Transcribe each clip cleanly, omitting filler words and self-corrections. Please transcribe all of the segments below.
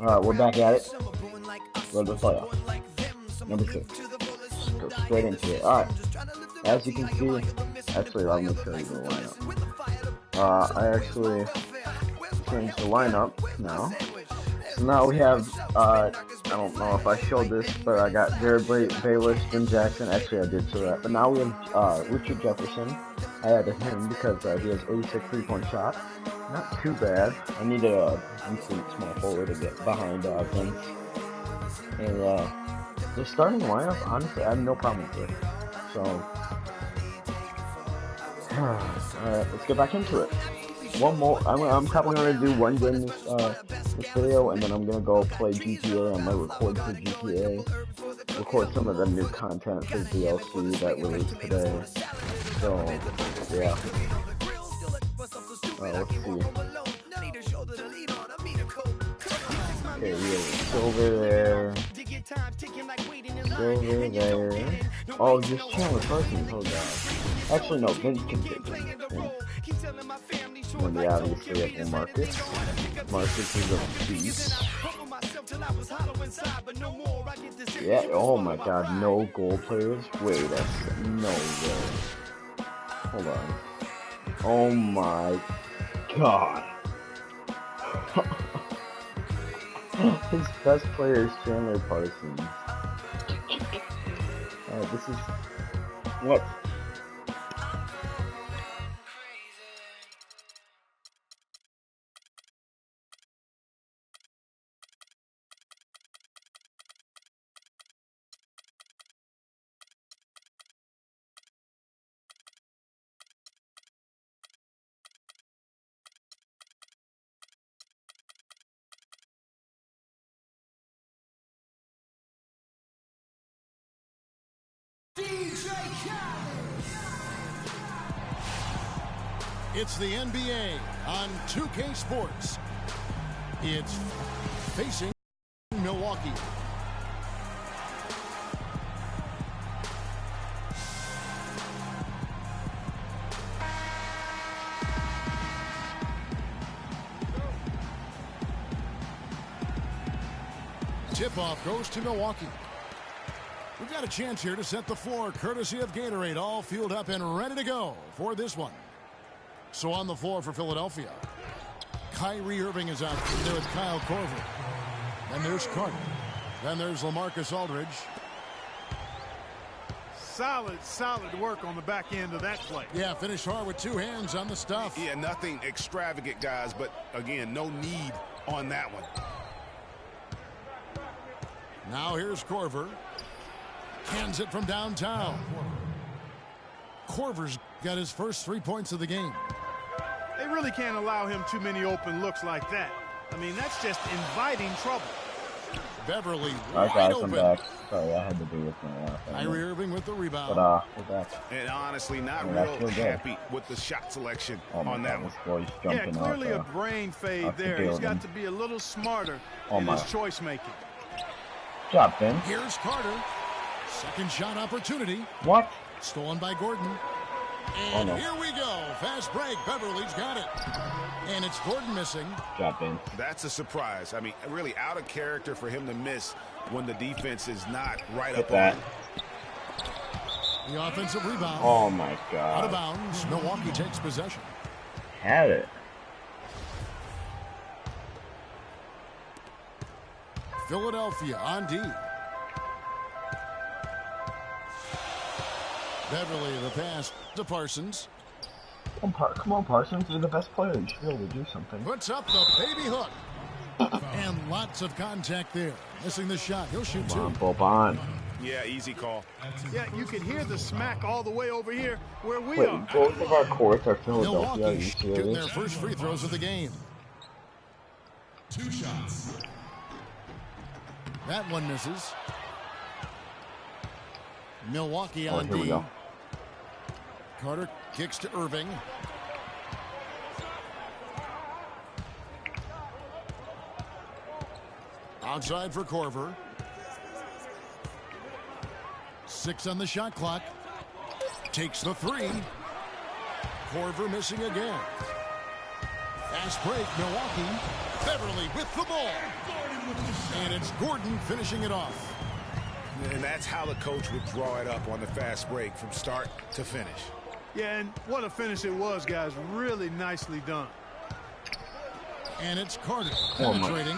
Alright, we're back at it. Road to the playoff. Number 6. Go straight into it. Alright. As you can see, actually, I'm going to show you the lineup. I actually changed the lineup now. So now we have, I don't know if I showed this, but I got Jared Bayless, Jim Jackson. Actually, I did show that. But now we have Richard Jefferson. I added him because he has 86 3-point shot. Not too bad. I need a decent small forward to get behind Vince. And the starting lineup, honestly, I have no problem with it. So, alright, let's get back into it. One more. I'm probably gonna do one game this video, and then I'm gonna go play GTA. I might record for GTA, record some of the new content for DLC that released today. So, yeah. Let's see. Okay, we have Silver there. Silver there. Oh, just Chandler Parsons. Oh god. Actually, no. Vince can take him. And we obviously have the Marcus. Marcus is a beast. Yeah. Oh my god. No goal players. Wait. That's no way. Hold on. Oh my god. His best player is Chandler Parsons. This is what? It's the NBA on 2K Sports. It's facing Milwaukee. Tip-off goes to Milwaukee. We've got a chance here to set the floor, courtesy of Gatorade, all fueled up and ready to go for this one. So on the floor for Philadelphia, Kyrie Irving is out there with Kyle Korver. And there's Carter. Then there's LaMarcus Aldridge. Solid work on the back end of that play. Yeah, finished hard with two hands on the stuff. Yeah, nothing extravagant, guys, but again, no need on that one. Now here's Korver. Cans it from downtown. Korver's got his first 3 points of the game. They really can't allow him too many open looks like that. I mean, that's just inviting trouble. Beverly Alright wide guys, open. I'm back. Sorry, I had to do with my Kyrie Irving with the rebound. But we're back. And honestly, not Yeah, real happy with the shot selection on that one. This boy's Yeah, jumping clearly off, a brain fade off the there. He's building. got to be a little smarter Oh in my. his choice making. Good job, Ben. Here's Carter. Second shot opportunity. What? Stolen by Gordon. Oh, And no. here we go. Fast break. Beverly's got it. And it's Gordon missing. Good job, Ben. That's a surprise. I mean, really out of character for him to miss when the defense is not right Hit up that. on him. The offensive rebound. Oh my Out of god. bounds. Milwaukee takes possession. Had it. Philadelphia on D. Beverly, the pass to Parsons. Come on, Parsons. You're the best player. You should be able to do something. Puts up the baby hook. And lots of contact there. Missing the shot. He'll shoot Come on, two. Boban. Yeah, easy call. Yeah, you can hear the smack all the way over here where we Wait, are. both of our courts are Philadelphia. Are Milwaukee you shooting serious? their first free throws of the game. 2 shots. That one misses. Milwaukee Oh, on here we D. go. Carter kicks to Irving. Outside for Korver. 6 on the shot clock. Takes the 3. Korver missing again. Fast break, Milwaukee. Beverly with the ball. And it's Gordon finishing it off. And that's how the coach would draw it up on the fast break from start to finish. Yeah, and what a finish it was, guys. Really nicely done. And it's Carter penetrating.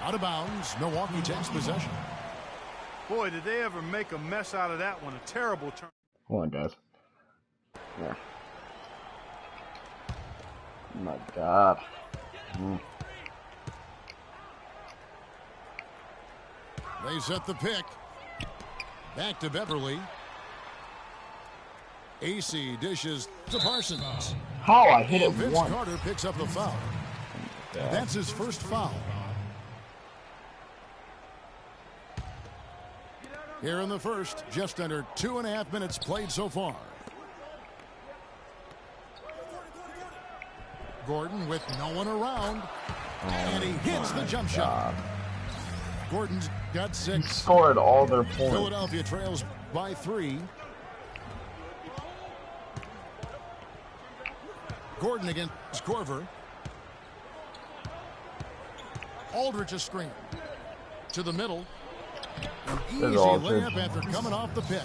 Out of bounds. Milwaukee takes possession. Boy, did they ever make a mess out of that one. A terrible turn. Hold on, guys. Yeah. Oh my God. They set the pick. Back to Beverly. AC dishes to Parsons. How I hit it Vince once. Carter picks up the foul. That's his first foul. Here in the first, just under 2.5 minutes played so far. Gordon with no one around. And he hits the jump shot. Gordon's got 6. Scored all their points. Philadelphia trails by 3. Gordon against Corver. Aldridge a screen. To the middle. An easy layup after coming off the pick.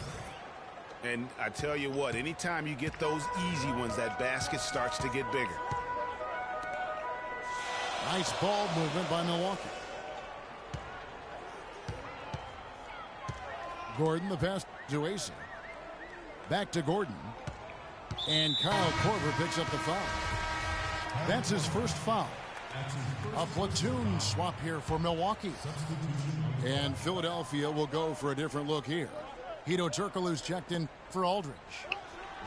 And I tell you what, anytime you get those easy ones, that basket starts to get bigger. Nice ball movement by Milwaukee. Gordon, the pass to AC. Back to Gordon. And Kyle Korver picks up the foul. That's his first foul. A platoon swap here for Milwaukee. And Philadelphia will go for a different look here. Hito Turkoglu's checked in for Aldridge.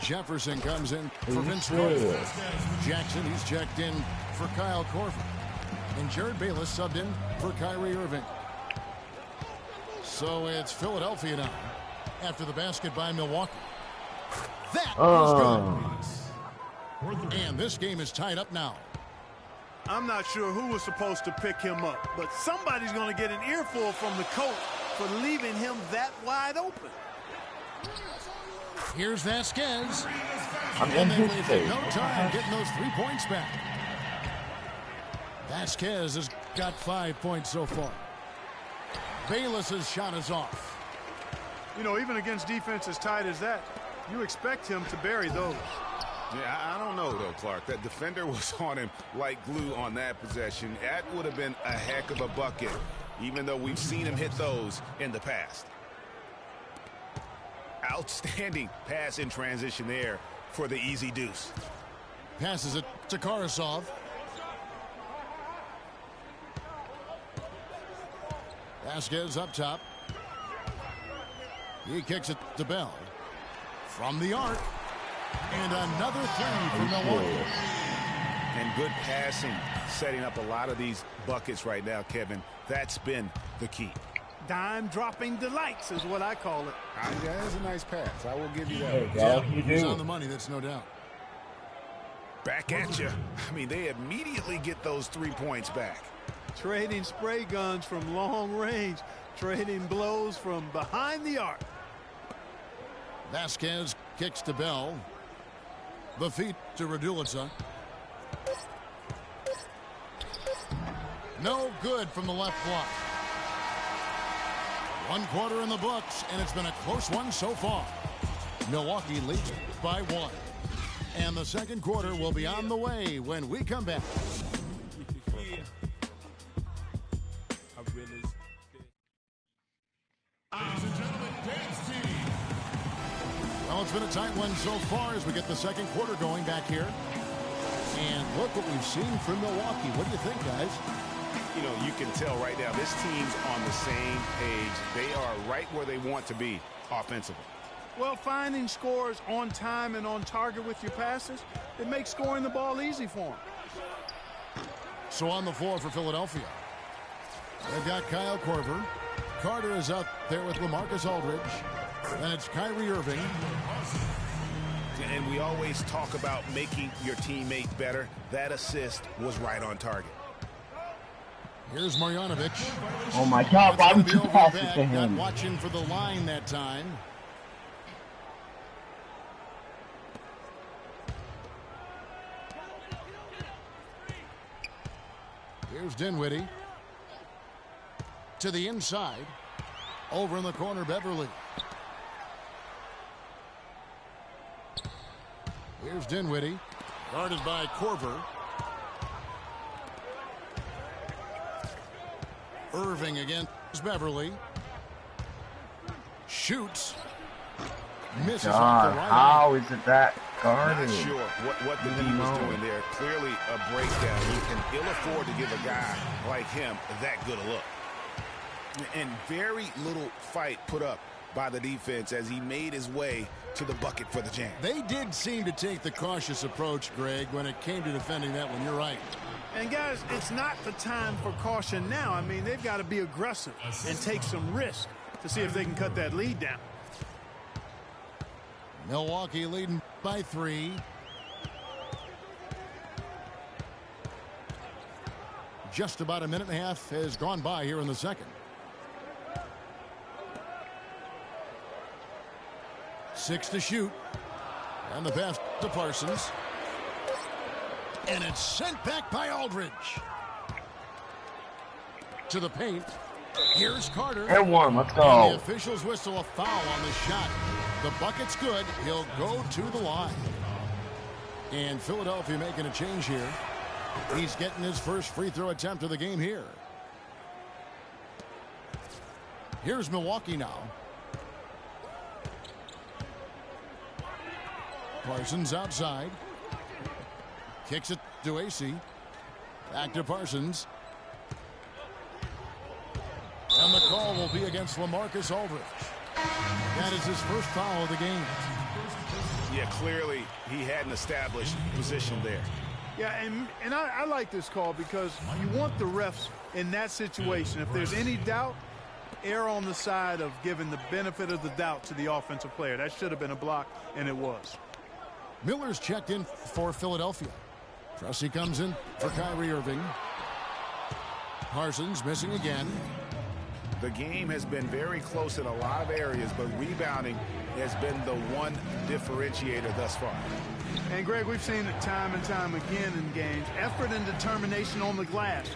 Jefferson comes in for Vince Carter. Jackson, he's checked in for Kyle Korver. And Jared Bayless subbed in for Kyrie Irving. So it's Philadelphia now after the basket by Milwaukee. That was good. And this game is tied up now. I'm not sure who was supposed to pick him up, but somebody's going to get an earful from the coach for leaving him that wide open. Here's Vasquez. And they wasted no time getting those 3 points back. Vasquez has got 5 points so far. Bayless's shot is off. You know, even against defense as tight as that, you expect him to bury those. Yeah, I don't know, though, Clark. That defender was on him like glue on that possession. That would have been a heck of a bucket, even though we've seen him hit those in the past. Outstanding pass in transition there for the easy deuce. Passes it to Karasov. Vasquez up top. He kicks it to Bell. From the arc. And another 3 for Milwaukee. And good passing, setting up a lot of these buckets right now, Kevin. That's been the key. Dime-dropping delights is what I call it. Yeah, that's a nice pass. I will give you that. He's on the money, that's no doubt. Back at you. I mean, they immediately get those 3 points back. Trading spray guns from long range. Trading blows from behind the arc. Vasquez kicks to Bell. The feet to Radulica. No good from the left block. 1 quarter in the books, and it's been a close one so far. Milwaukee leads by 1. And the second quarter will be on the way when we come back. Well, it's been a tight one so far as we get the second quarter going back here. And look what we've seen from Milwaukee. What do you think, guys? You know, you can tell right now this team's on the same page. They are right where they want to be offensively. Well, finding scores on time and on target with your passes, it makes scoring the ball easy for them. So on the floor for Philadelphia, they've got Kyle Korver. Carter is out there with LaMarcus Aldridge. And it's Kyrie Irving. And we always talk about making your teammate better. That assist was right on target. Here's Marjanovic. Oh my God, why would you pass it to him? Not watching for the line that time. Here's Dinwiddie. To the inside. Over in the corner, Beverly. Here's Dinwiddie. Guarded by Korver. Irving against Beverly. Shoots. Misses off the right. How is it that guarded? Not sure what the D was doing there. Clearly a breakdown. You can ill afford to give a guy like him that good a look. And very little fight put up by the defense as he made his way to the bucket for the jam. They did seem to take the cautious approach, Greg, when it came to defending that one. You're right. And, guys, it's not the time for caution now. I mean, they've got to be aggressive and take some risk to see if they can cut that lead down. Milwaukee leading by 3. Just about a minute and a half has gone by here in the second. 6 to shoot. And the pass to Parsons. And it's sent back by Aldridge. To the paint. Here's Carter. And one, let's go. And the officials whistle a foul on the shot. The bucket's good. He'll go to the line. And Philadelphia making a change here. He's getting his first free throw attempt of the game here. Here's Milwaukee now. Parsons outside. Kicks it to AC. Back to Parsons. And the call will be against LaMarcus Aldridge. That is his first foul of the game. Yeah, clearly he had an established position there. Yeah, and I like this call because you want the refs in that situation. If there's any doubt, err on the side of giving the benefit of the doubt to the offensive player. That should have been a block, and it was. Miller's checked in for Philadelphia. Pressey comes in for Kyrie Irving. Parsons missing again. The game has been very close in a lot of areas, but rebounding has been the one differentiator thus far. And, Greg, we've seen it time and time again in games. Effort and determination on the glass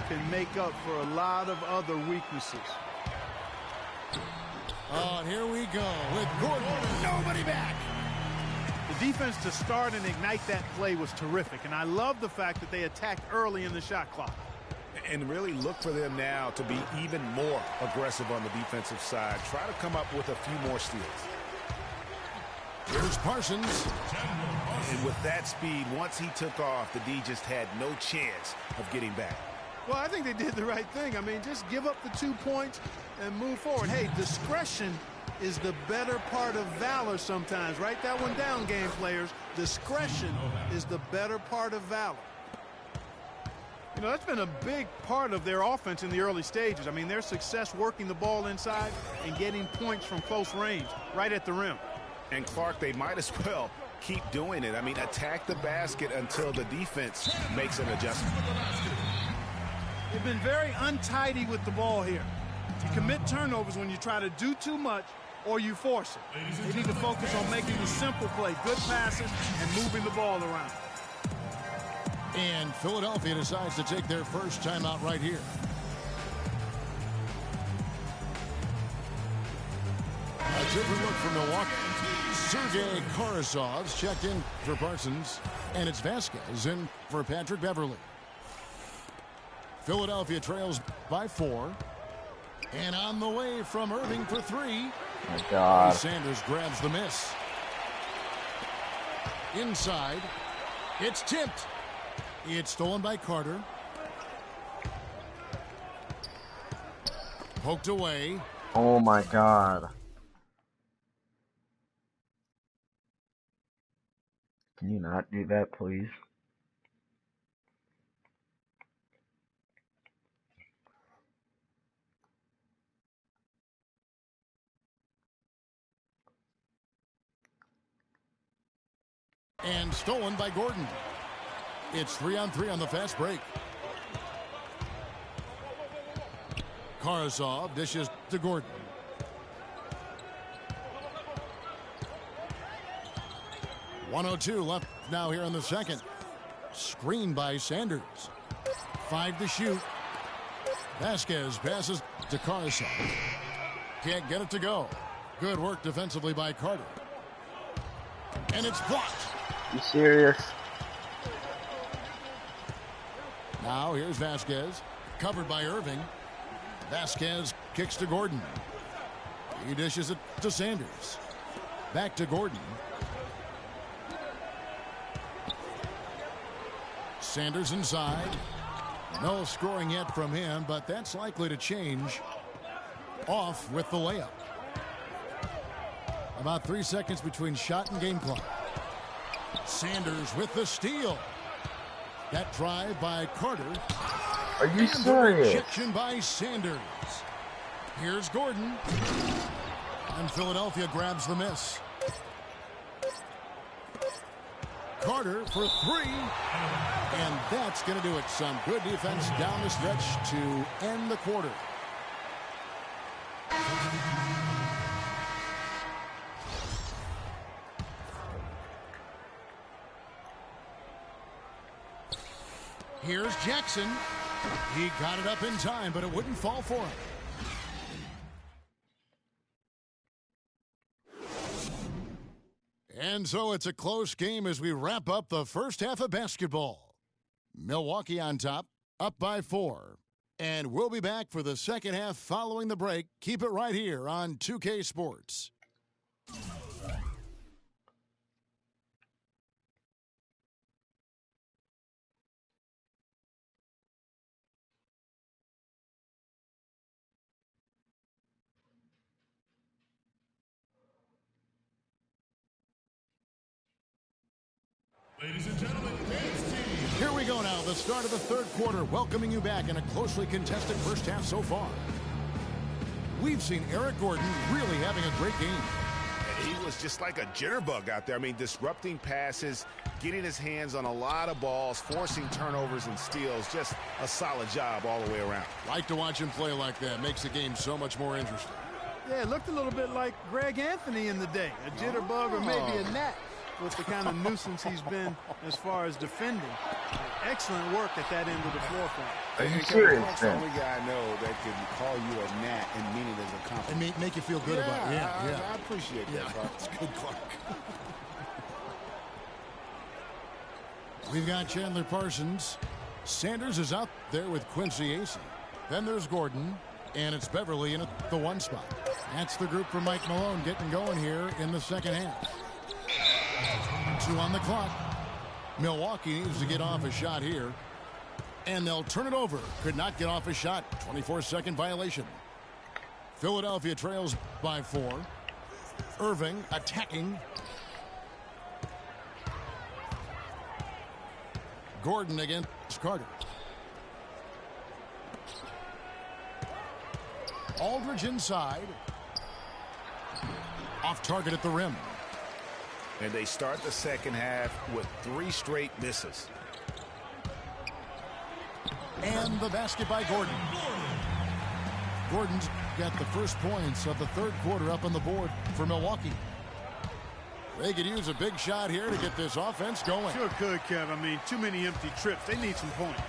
can make up for a lot of other weaknesses. Oh, and here we go with Gordon. Nobody back. The defense to start and ignite that play was terrific, and I love the fact that they attacked early in the shot clock. And really look for them now to be even more aggressive on the defensive side. Try to come up with a few more steals. Here's Parsons. And with that speed, once he took off, the D just had no chance of getting back. Well, I think they did the right thing. I mean, just give up the 2 points and move forward. Hey, discretion is the better part of valor sometimes. Write that one down, game players. Discretion is the better part of valor. You know, that's been a big part of their offense in the early stages. I mean, their success working the ball inside and getting points from close range, right at the rim. And, Clark, they might as well keep doing it. I mean, attack the basket until the defense makes an adjustment. They've been very untidy with the ball here. You commit turnovers when you try to do too much or you force it. They need to focus on making the simple play, good passes, and moving the ball around. And Philadelphia decides to take their first timeout right here. A different look from Milwaukee. Sergei Karasov's checked in for Parsons, and it's Vasquez in for Patrick Beverly. Philadelphia trails by 4. And on the way from Irving for 3. Oh my God. Sanders grabs the miss. Inside. It's tipped. It's stolen by Carter. Poked away. Oh my God. Can you not do that, please? And stolen by Gordon. It's 3-on-3 on the fast break. Karasov dishes to Gordon. .102 left now here in the second. Screen by Sanders. 5 to shoot. Vasquez passes to Carson. Can't get it to go. Good work defensively by Carter. And it's blocked. You serious? Now here's Vasquez. Covered by Irving. Vasquez kicks to Gordon. He dishes it to Sanders. Back to Gordon. Sanders inside. No scoring yet from him, but that's likely to change. Off with the layup. About 3 seconds between shot and game clock. Sanders with the steal. That drive by Carter. Are you serious? Rejection by Sanders. Here's Gordon. And Philadelphia grabs the miss. Carter for three. And that's going to do it. Some good defense down the stretch to end the quarter. Here's Jackson. He got it up in time, but it wouldn't fall for him. And so it's a close game as we wrap up the first half of basketball. Milwaukee on top, up by 4. And we'll be back for the second half following the break. Keep it right here on 2K Sports. Ladies and gentlemen, dance team. Here we go now, the start of the third quarter, welcoming you back in a closely contested first half so far. We've seen Eric Gordon really having a great game. And he was just like a jitterbug out there. I mean, disrupting passes, getting his hands on a lot of balls, forcing turnovers and steals. Just a solid job all the way around. Like to watch him play like that. Makes the game so much more interesting. Yeah, it looked a little bit like Greg Anthony in the day. A jitterbug or maybe a gnat with the kind of nuisance he's been as far as defending. Excellent work at that end of the floor for him. Are you serious, That's the only guy I know that can call you a gnat and mean it as a compliment. And make you feel good about it. Yeah. I appreciate that, Clark. It's good, Clark. We've got Chandler Parsons. Sanders is out there with Quincy Acey. Then there's Gordon. And it's Beverly in at the 1 spot. That's the group for Mike Malone getting going here in the second half. 2 on the clock. Milwaukee needs to get off a shot here. And they'll turn it over. Could not get off a shot. 24-second violation. Philadelphia trails by 4. Irving attacking. Gordon against Carter. Aldridge inside. Off target at the rim. And they start the second half with 3 straight misses. And the basket by Gordon. Gordon's got the first points of the third quarter up on the board for Milwaukee. They could use a big shot here to get this offense going. Sure could, Kev. I mean, too many empty trips. They need some points.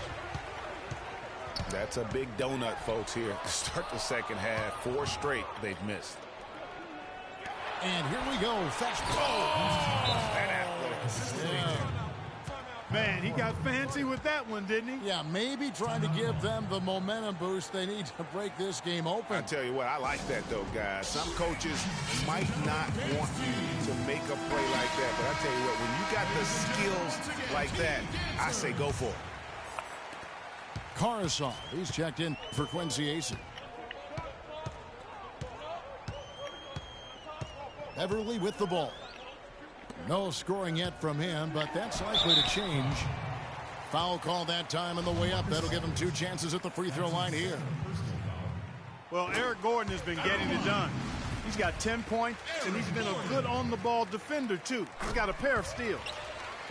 That's a big donut, folks, here to start the second half. 4 straight they've missed. And here we go. Fast Man, he got fancy with that one, didn't he? Yeah, maybe trying to give them the momentum boost they need to break this game open. I tell you what, I like that, though, guys. Some coaches might not want you to make a play like that, but I tell you what, when you got the skills like that, I say go for it. Caruso, he's checked in for Quincy Acey. Beverly with the ball. No scoring yet from him, but that's likely to change. Foul call that time on the way up. That'll give him 2 chances at the free throw line here. Well, Eric Gordon has been getting it done. He's got 10 points, and he's been a good on-the-ball defender, too. He's got a pair of steals.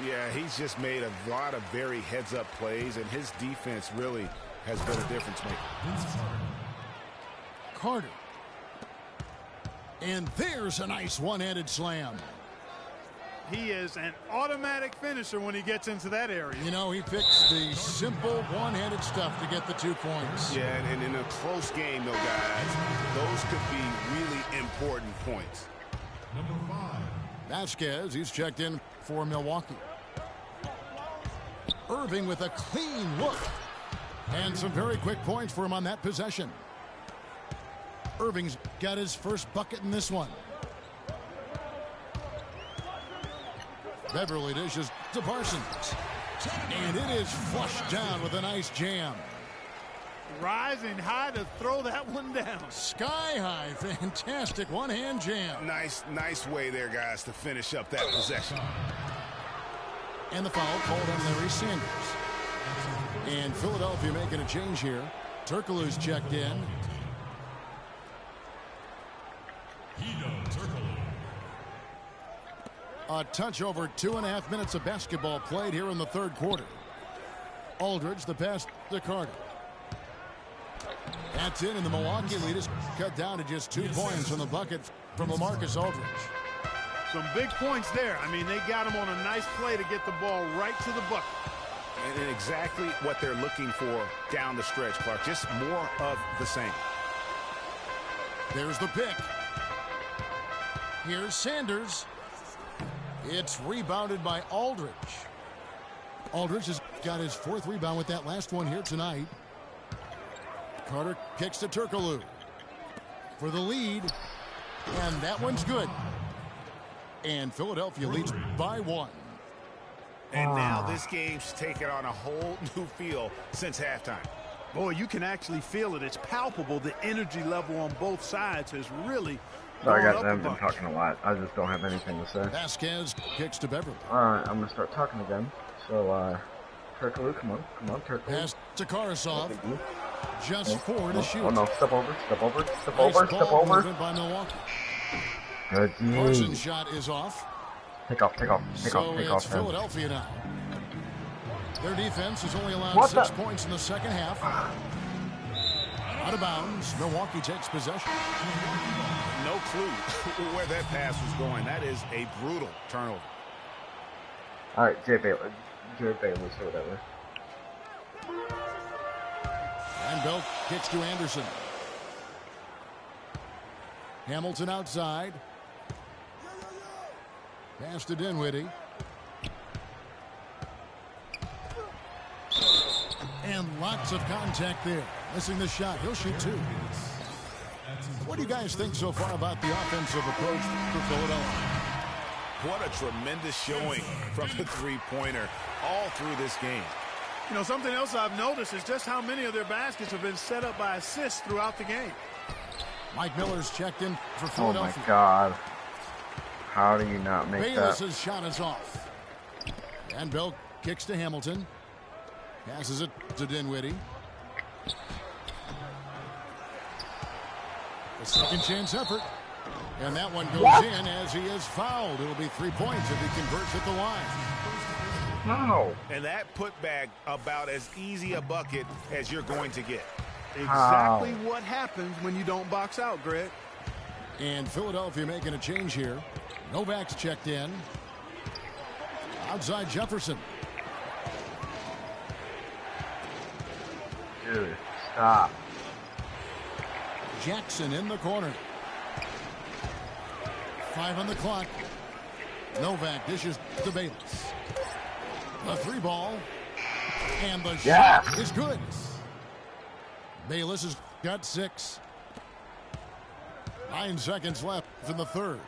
Yeah, he's just made a lot of very heads-up plays, and his defense really has been a difference maker. Carter. And there's a nice one-handed slam. He is an automatic finisher when he gets into that area. You know, he picks the simple one-handed stuff to get the 2 points. Yeah, and in a close game, though, guys, those could be really important points. Number 5. Vasquez, he's checked in for Milwaukee. Irving with a clean look. And some very quick points for him on that possession. Irving's got his first bucket in this one. Beverly dishes to Parsons. And it is flushed down with a nice jam. Rising high to throw that one down. Sky high. Fantastic one-hand jam. Nice way there, guys, to finish up that possession. And the foul called on Larry Sanders. And Philadelphia making a change here. Turkoglu's checked in. A touch over 2.5 minutes of basketball played here in the third quarter. Aldridge, the pass to Carter. That's in, and the Milwaukee lead is cut down to just 2 points on the bucket from LaMarcus Aldridge. Some big points there. I mean, they got him on a nice play to get the ball right to the bucket. And exactly what they're looking for down the stretch, Clark. Just more of the same. There's the pick. Here's Sanders. It's rebounded by Aldridge. Aldridge has got his 4th rebound with that last one here tonight. Carter kicks to Turkoglu for the lead. And that one's good. And Philadelphia leads by 1. And now this game's taken on a whole new feel since halftime. Boy, you can actually feel it. It's palpable. The energy level on both sides has really Sorry gone guys, up I haven't a been bunch. talking a lot. I just don't have anything to say. Vasquez kicks to Beverly. Alright, I'm gonna start talking again. So, Turkoglu, come on, Turkoglu. Pass to Karasov. Just 4 to Oh shoot. no, step over. Nice ball movement by Milwaukee. Good D. Parsons' shot is off. Take off. So it's Philadelphia now. Their defense has only allowed 6 points in the second half. Out of bounds. Milwaukee takes possession. No clue where that pass was going. That is a brutal turnover. Alright, Jared Bayless or whatever. And Bell kicks to Anderson. Hamilton outside. Pass to Dinwiddie. And lots of contact there. Missing the shot. He'll shoot 2. What do you guys think so far about the offensive approach for Philadelphia? What a tremendous showing from the three-pointer all through this game. You know, something else I've noticed is just how many of their baskets have been set up by assists throughout the game. Mike Miller's checked in for Oh Philadelphia. my God. How do you not make Bayless's shot is off. And Bell kicks to Hamilton. Passes it to Dinwiddie. A second chance effort. And that one goes in as he is fouled. It'll be 3 points if he converts at the line. No. And that putback about as easy a bucket as you're going to get. Exactly what happens when you don't box out, Greg. And Philadelphia making a change here. Novak's checked in. Outside Jefferson. Dude, stop. Jackson in the corner. 5 on the clock. Novak dishes to Bayless. The 3-ball. And the shot is good. Bayless has got 6. 9 seconds left in the third.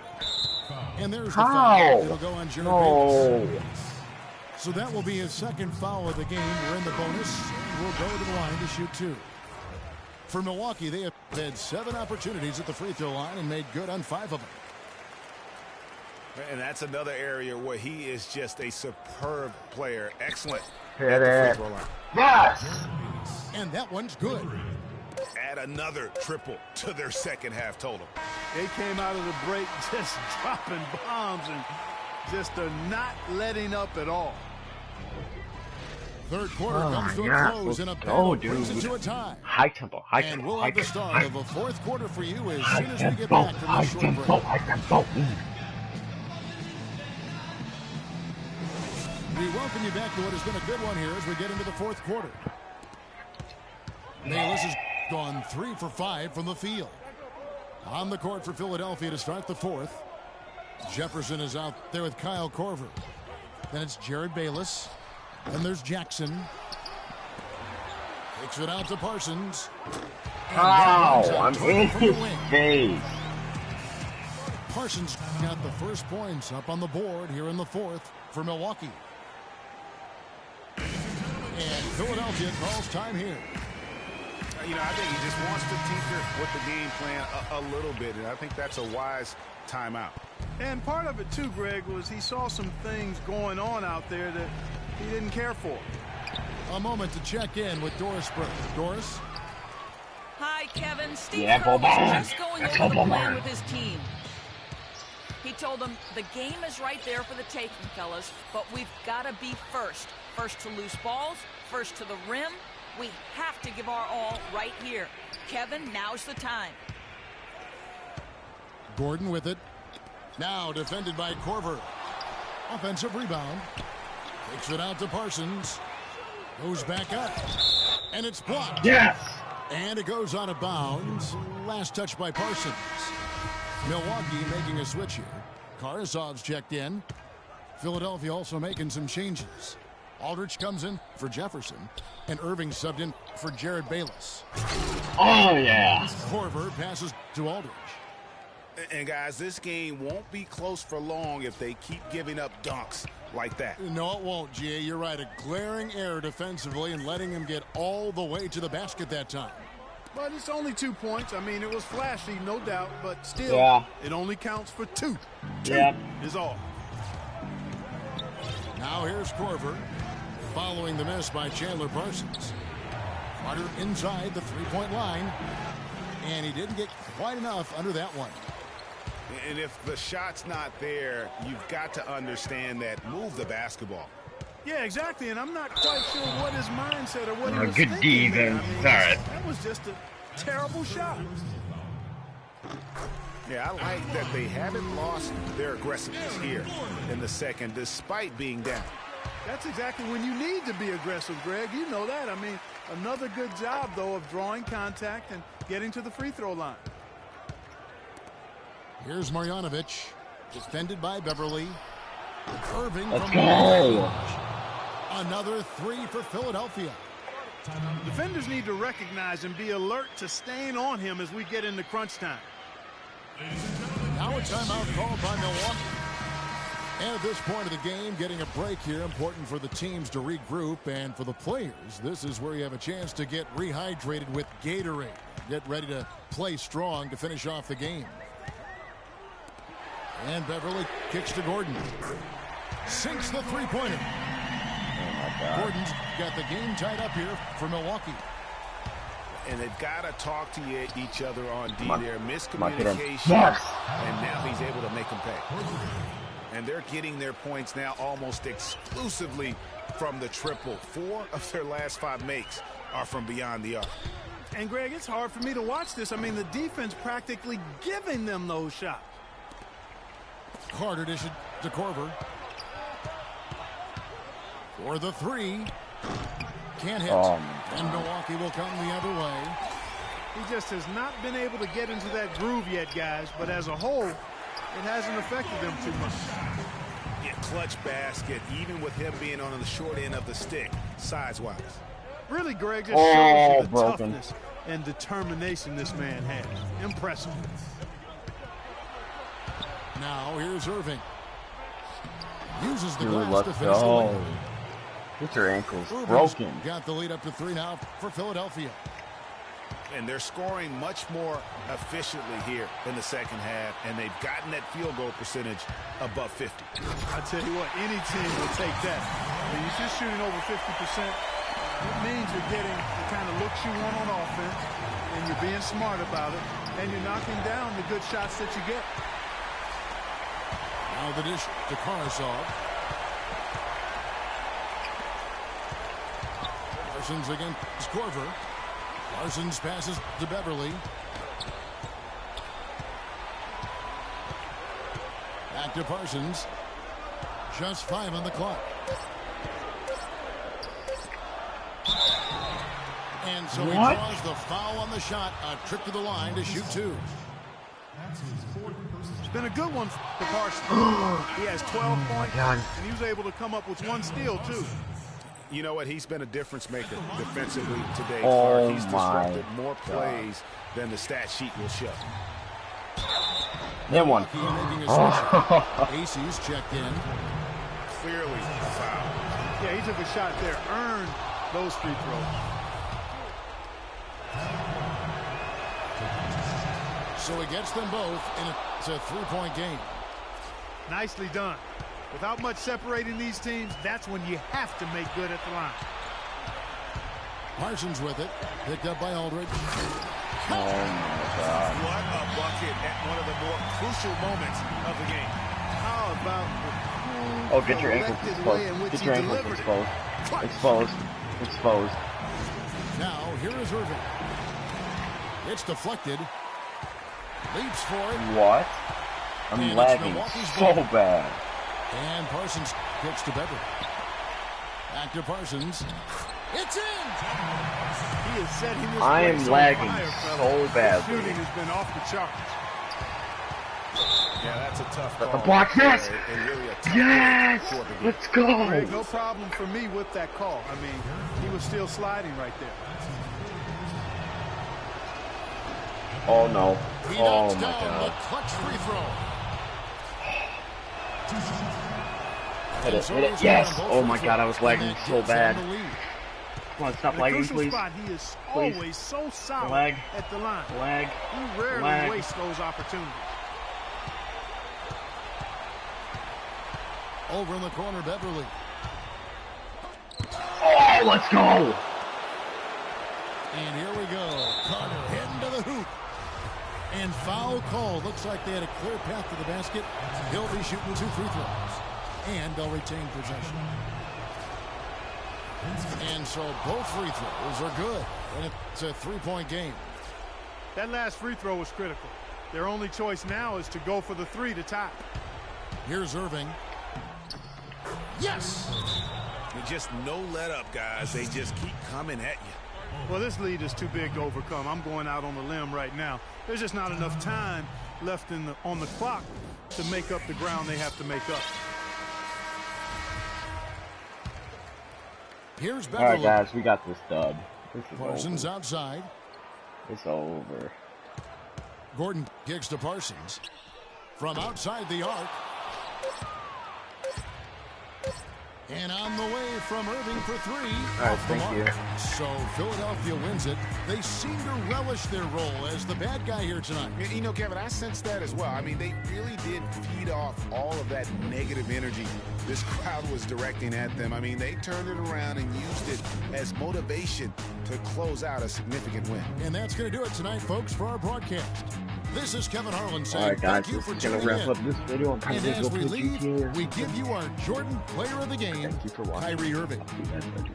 And there's the foul. It'll go on Jared Bayless. So that will be his second foul of the game. We're in the bonus. And we'll go to the line to shoot 2. For Milwaukee, they have had 7 opportunities at the free throw line and made good on 5 of them. And that's another area where he is just a superb player. Excellent. Hit it. Yes. And that one's good. Add another triple to their second half total. They came out of the break just dropping bombs and just not letting up at all. Third quarter comes to a close and a battle brings it to a tie. High tempo. And we'll have the start of a fourth quarter for you as soon as we get back from this short break. We welcome you back to what has been a good one here as we get into the fourth quarter. Bayless has gone 3 for 5 from the field. On the court for Philadelphia to start the fourth. Jefferson is out there with Kyle Korver. Then it's Jared Bayless. Then there's Jackson. Takes it out to Parsons. Ow! I'm in his face. Parsons got the first points up on the board here in the fourth for Milwaukee. And Philadelphia calls time here. You know, I think he just wants to tinker with the game plan a little bit, and I think that's a wise timeout. And part of it, too, Greg, was he saw some things going on out there that he didn't care for. A moment to check in with Doris Burke. Doris? Hi, Kevin. Steve Kerr was just going over the plan with his team. He told them the game is right there for the taking, fellas, but we've got to be first. First to loose balls, first to the rim. We have to give our all right here. Kevin, now's the time. Gordon with it. Now defended by Korver. Offensive rebound. Takes it out to Parsons. Goes back up. And it's blocked. Yes! And it goes out of bounds. Last touch by Parsons. Milwaukee making a switch here. Karasov's checked in. Philadelphia also making some changes. Aldridge comes in for Jefferson. And Irving subbed in for Jared Bayless. Oh, yeah. Korver passes to Aldridge. And, guys, this game won't be close for long if they keep giving up dunks like that. No, it won't, G.A. You're right. A glaring error defensively and letting him get all the way to the basket that time. But it's only 2 points. I mean, it was flashy, no doubt, but still, it only counts for 2. 2 is all. Now here's Korver, following the miss by Chandler Parsons. Carter inside the three-point line, and he didn't get quite enough under that one. And if the shot's not there, you've got to understand that. Move the basketball. Yeah, exactly, and I'm not quite sure what his mindset or what he was good thinking there. defense. I mean, that was just a terrible shot. Yeah, I like that they haven't lost their aggressiveness here in the second, despite being down. That's exactly when you need to be aggressive, Greg. You know that. I mean, another good job, though, of drawing contact and getting to the free throw line. Here's Marjanovic, defended by Beverly. Irving Let's from go. Another 3 for Philadelphia. Defenders need to recognize and be alert to staying on him as we get into crunch time. Now a timeout called by Milwaukee. And at this point of the game, getting a break here, important for the teams to regroup, and for the players, this is where you have a chance to get rehydrated with Gatorade. Get ready to play strong to finish off the game. And Beverly kicks to Gordon. Sinks the three-pointer. Gordon's got the game tied up here for Milwaukee. And they've got to talk to each other on D there. Miscommunication. Yes. And now he's able to make them pay. And they're getting their points now almost exclusively from the triple. 4 of their last 5 makes are from beyond the arc. And, Greg, it's hard for me to watch this. I mean, the defense practically giving them those shots. Carter dishes to Korver. For the 3. Can't hit. And Milwaukee will come the other way. He just has not been able to get into that groove yet, guys. But as a whole, it hasn't affected them too much. Yeah, clutch basket, even with him being on the short end of the stick, size-wise. Really, Greg, just shows you the toughness and determination this man has. Impressive. Now here's Irving. Uses the glass to finish the layup. Get your ankles Irving's broken. Got the lead up to 3 now for Philadelphia. And they're scoring much more efficiently here in the second half, and they've gotten that field goal percentage above 50. I tell you what, any team will take that. When you're just shooting over 50%, it means you're getting the kind of looks you want on offense, and you're being smart about it, and you're knocking down the good shots that you get. Now the dish to Karasov. Parsons against Korver. Parsons passes to Beverly. Back to Parsons. Just 5 on the clock. And so he draws the foul on the shot. A trip to the line to shoot 2. It's been a good one for Parsons. He has 12 points, and he was able to come up with 1 steal, too. You know what? He's been a difference maker defensively today. Oh, He's disrupted more plays than the stat sheet will show. That one. Aces checked in. Clearly a foul. Yeah, he took a shot there. Earned those free throws. So he gets them both, and it's a 3-point game. Nicely done. Without much separating these teams, that's when you have to make good at the line. Parsons with it. Picked up by Aldridge. Oh, my God. What a bucket at one of the more crucial moments of the game. How about Oh, get your ankles exposed. Get your ankles exposed. Exposed. Exposed. Now, here is Irving. It's deflected. Leaps for it. What? I'm lagging so bad. And Parsons kicks to Beverly. Back to Parsons. It's in! he is setting his I am lagging so bad. Shooting has been off the charts. Yeah, that's a tough call. Block this! Really a tough Yes! Let's go! Greg, no problem for me with that call. I mean, he was still sliding right there. Oh, no. He Oh, knocks my down God. the clutch free throw. Hit it, hit it. Yes! Oh, my God, I was lagging so bad. Come on, stop lagging, please. Spot, he is Please. always so solid Lag. at the line. Lag. He rarely Lag. wastes those opportunities. Over in the corner, Beverly. Oh, let's go! And here we go. Carter heading to the hoop. And foul call. Looks like they had a clear path to the basket. He'll be shooting 2 free throws. And they'll retain possession. And so both free throws are good. And it's a 3-point game. That last free throw was critical. Their only choice now is to go for the 3 to tie. Here's Irving. Yes! Just no let up, guys. They just keep coming at you. Well, this lead is too big to overcome. I'm going out on the limb right now. There's just not enough time left on the clock to make up the ground they have to make up. Here's Beverly. All right, guys, we got this dub. This is Parsons over. outside. It's over. Gordon kicks to Parsons. From outside the arc. And on the way from Irving for 3. All right, thank you. So Philadelphia wins it. They seem to relish their role as the bad guy here tonight. You know, Kevin, I sense that as well. I mean, they really did feed off all of that negative energy this crowd was directing at them. I mean, they turned it around and used it as motivation to close out a significant win. And that's going to do it tonight, folks, for our broadcast. This is Kevin Harlan saying Alright, guys, thank you this for is going tuning to wrap in. up this video. I'm And as we leave, GTA. we give you our Jordan Player of the Game, Thank you for watching. Kyrie Irving. I'll see you guys later.